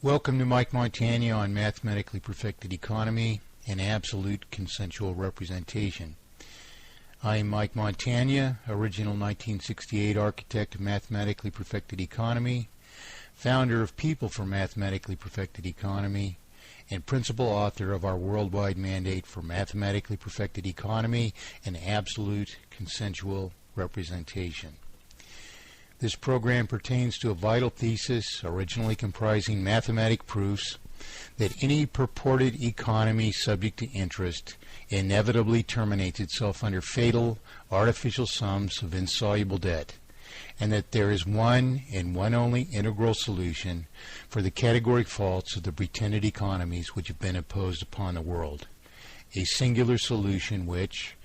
Welcome to Mike Montagne on Mathematically Perfected Economy and Absolute Consensual Representation. I am Mike Montagne, original 1968 architect of Mathematically Perfected Economy, founder of People for Mathematically Perfected Economy, and principal author of our worldwide mandate for Mathematically Perfected Economy and Absolute Consensual Representation. This program pertains to a vital thesis originally comprising mathematic proofs that any purported economy subject to interest inevitably terminates itself under fatal artificial sums of insoluble debt, and that there is one and one only integral solution for the categoric faults of the pretended economies which have been imposed upon the world, a singular solution which,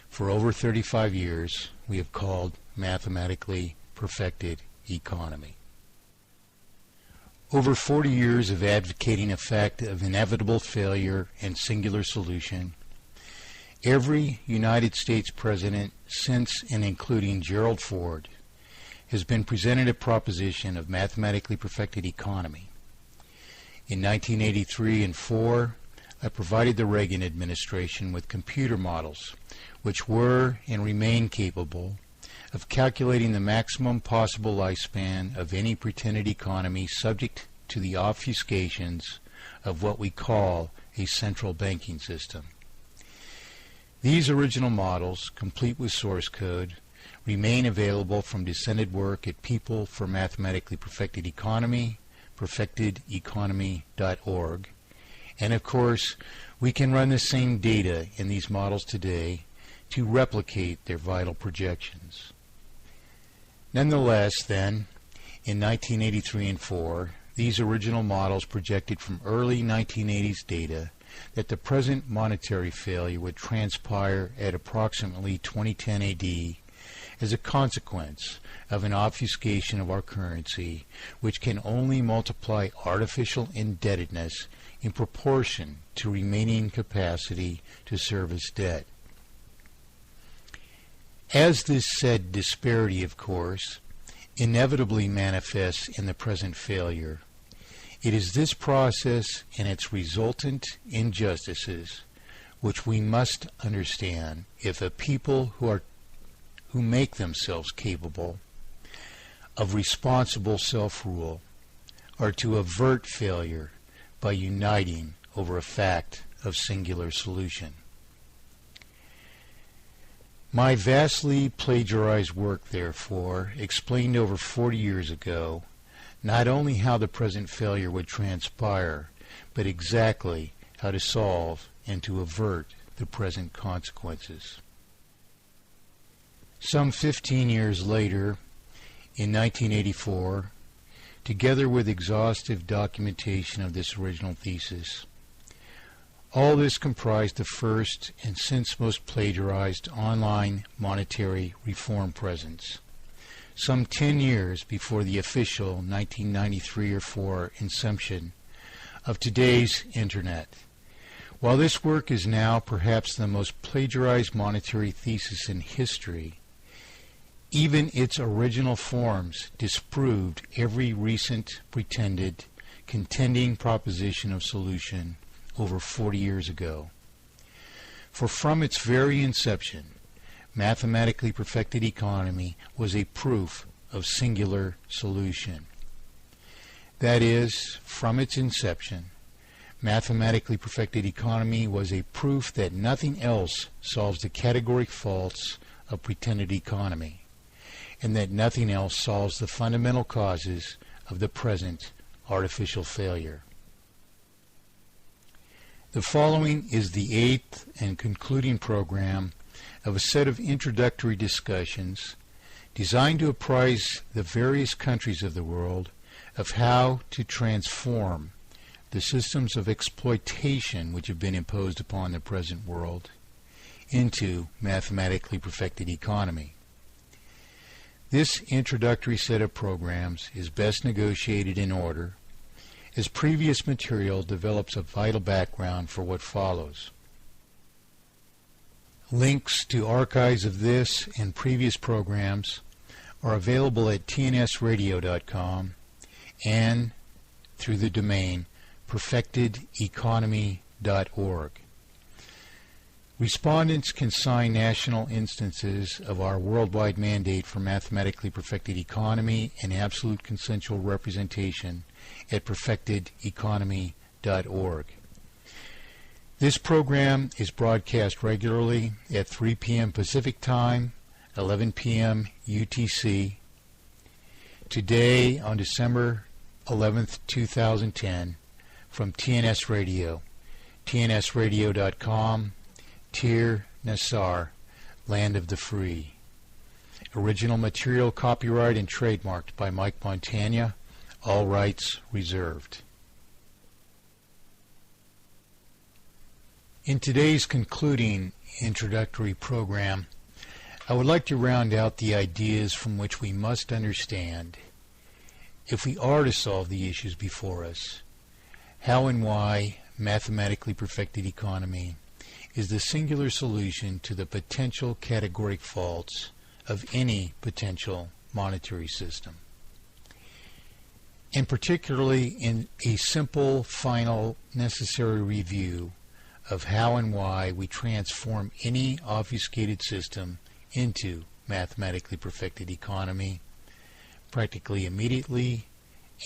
for over 35 years, we have called mathematically perfected economy. Over 40 years of advocating a fact of inevitable failure and singular solution, every United States president since and including Gerald Ford has been presented a proposition of mathematically perfected economy. In 1983 and 4, I provided the Reagan administration with computer models which were and remain capable of calculating the maximum possible lifespan of any pretended economy subject to the obfuscations of what we call a central banking system. These original models, complete with source code, remain available from dissented work at People for Mathematically Perfected Economy, perfectedeconomy.org, and of course we can run the same data in these models today to replicate their vital projections. Nonetheless, then, in 1983 and 4, these original models projected from early 1980s data that the present monetary failure would transpire at approximately 2010 AD as a consequence of an obfuscation of our currency, which can only multiply artificial indebtedness in proportion to remaining capacity to service debt. As this said disparity, of course, inevitably manifests in the present failure, it is this process and its resultant injustices which we must understand if a people who make themselves capable of responsible self-rule are to avert failure by uniting over a fact of singular solution. My vastly plagiarized work, therefore, explained over 40 years ago not only how the present failure would transpire, but exactly how to solve and to avert the present consequences. Some 15 years later, in 1984, together with exhaustive documentation of this original thesis, all this comprised the first and since most plagiarized online monetary reform presence, some 10 years before the official 1993 or 4 inception of today's Internet. While this work is now perhaps the most plagiarized monetary thesis in history, even its original forms disproved every recent pretended contending proposition of solution over 40 years ago. For from its very inception, mathematically perfected economy was a proof of singular solution. That is, from its inception, mathematically perfected economy was a proof that nothing else solves the categoric faults of pretended economy, and that nothing else solves the fundamental causes of the present artificial failure. The following is the 8th and concluding program of a set of introductory discussions designed to apprise the various countries of the world of how to transform the systems of exploitation which have been imposed upon the present world into mathematically perfected economy. This introductory set of programs is best negotiated in order, as previous material develops a vital background for what follows. Links to archives of this and previous programs are available at tnsradio.com and through the domain perfectedeconomy.org. Respondents can sign national instances of our worldwide mandate for mathematically perfected economy and absolute consensual representation at perfectedeconomy.org. This program is broadcast regularly at 3 p.m. Pacific Time, 11 p.m. UTC. Today, on December 11th, 2010, from TNS Radio, tnsradio.com, Tir Nassar, Land of the Free. Original material copyright and trademarked by Mike Montagne, all rights reserved. In today's concluding introductory program, I would like to round out the ideas from which we must understand, if we are to solve the issues before us, how and why mathematically perfected economy is the singular solution to the potential categoric faults of any potential monetary system, and particularly in a simple, final, necessary review of how and why we transform any obfuscated system into mathematically perfected economy practically immediately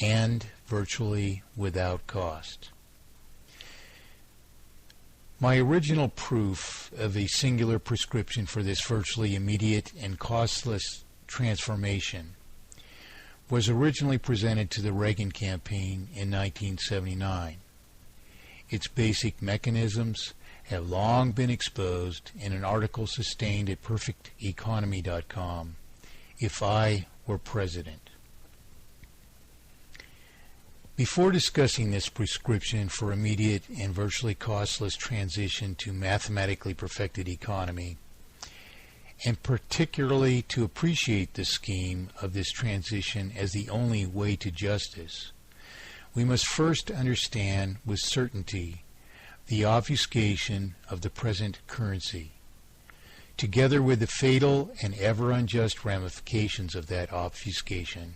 and virtually without cost. My original proof of a singular prescription for this virtually immediate and costless transformation was originally presented to the Reagan campaign in 1979. Its basic mechanisms have long been exposed in an article sustained at perfecteconomy.com, If I Were President. Before discussing this prescription for immediate and virtually costless transition to mathematically perfected economy, and particularly to appreciate the scheme of this transition as the only way to justice, we must first understand with certainty the obfuscation of the present currency, together with the fatal and ever unjust ramifications of that obfuscation.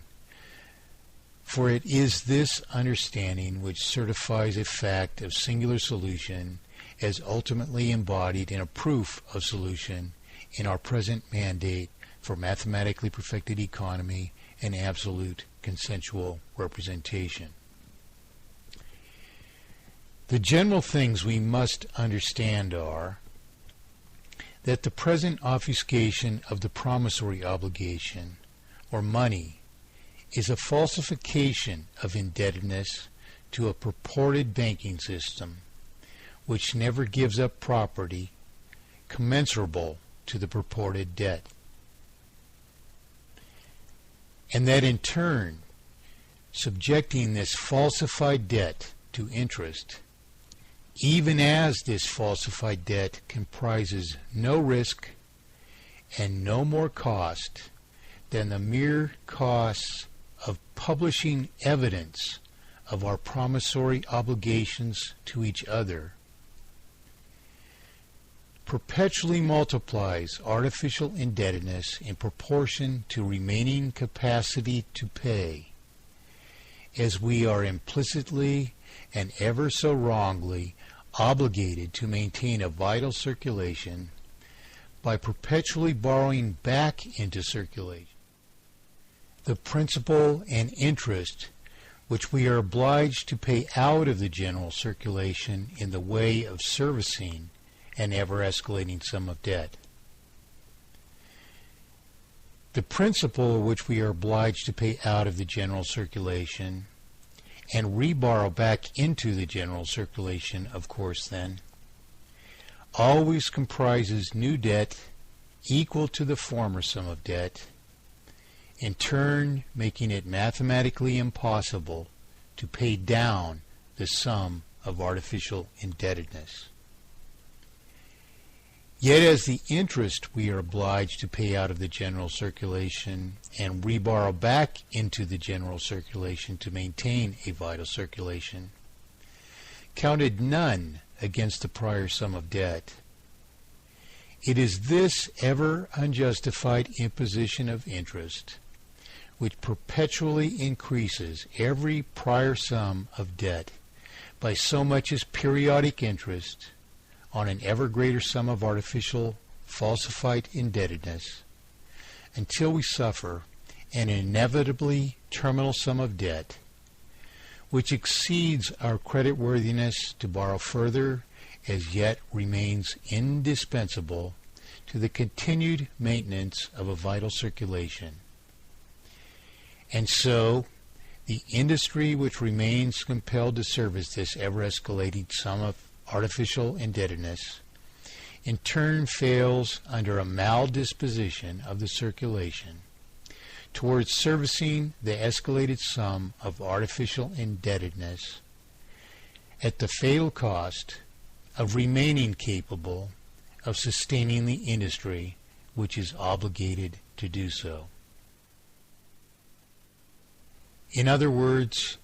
For it is this understanding which certifies a fact of singular solution as ultimately embodied in a proof of solution in our present mandate for mathematically perfected economy and absolute consensual representation. The general things we must understand are that the present obfuscation of the promissory obligation, or money, is a falsification of indebtedness to a purported banking system which never gives up property commensurable to the purported debt, and that in turn, subjecting this falsified debt to interest, even as this falsified debt comprises no risk and no more cost than the mere costs of publishing evidence of our promissory obligations to each other, perpetually multiplies artificial indebtedness in proportion to remaining capacity to pay, as we are implicitly and ever so wrongly obligated to maintain a vital circulation by perpetually borrowing back into circulation the principal and interest which we are obliged to pay out of the general circulation in the way of servicing an ever-escalating sum of debt. The principal which we are obliged to pay out of the general circulation and reborrow back into the general circulation, of course, then, always comprises new debt equal to the former sum of debt, in turn making it mathematically impossible to pay down the sum of artificial indebtedness. Yet as the interest we are obliged to pay out of the general circulation and reborrow back into the general circulation to maintain a vital circulation, counted none against the prior sum of debt, it is this ever unjustified imposition of interest which perpetually increases every prior sum of debt by so much as periodic interest on an ever greater sum of artificial falsified indebtedness, until we suffer an inevitably terminal sum of debt, which exceeds our creditworthiness to borrow further, as yet remains indispensable to the continued maintenance of a vital circulation. And so, the industry which remains compelled to service this ever-escalating sum of artificial indebtedness, in turn fails under a maldisposition of the circulation towards servicing the escalated sum of artificial indebtedness at the fatal cost of remaining capable of sustaining the industry which is obligated to do so. In other words,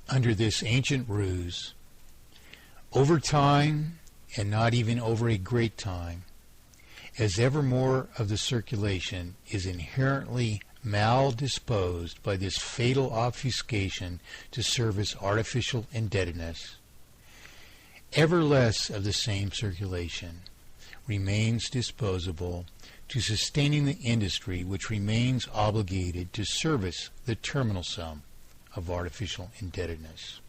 under this ancient ruse, over time, and not even over a great time, as ever more of the circulation is inherently mal-disposed by this fatal obfuscation to service artificial indebtedness, ever less of the same circulation remains disposable to sustaining the industry which remains obligated to service the terminal sum of artificial indebtedness.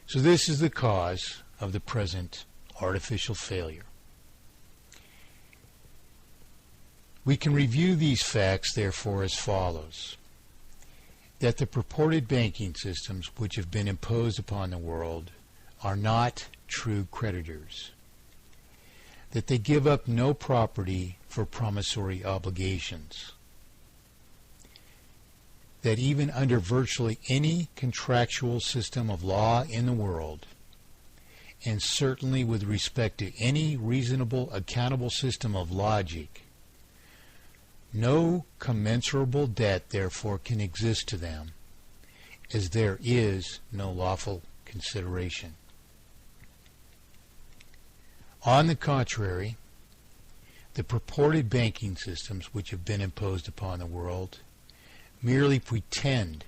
So this is the cause of the present artificial failure. We can review these facts, therefore, as follows: that the purported banking systems which have been imposed upon the world are not true creditors, that they give up no property for promissory obligations, that even under virtually any contractual system of law in the world, and certainly with respect to any reasonable accountable system of logic, no commensurable debt therefore can exist to them, as there is no lawful consideration. On the contrary, the purported banking systems which have been imposed upon the world merely pretend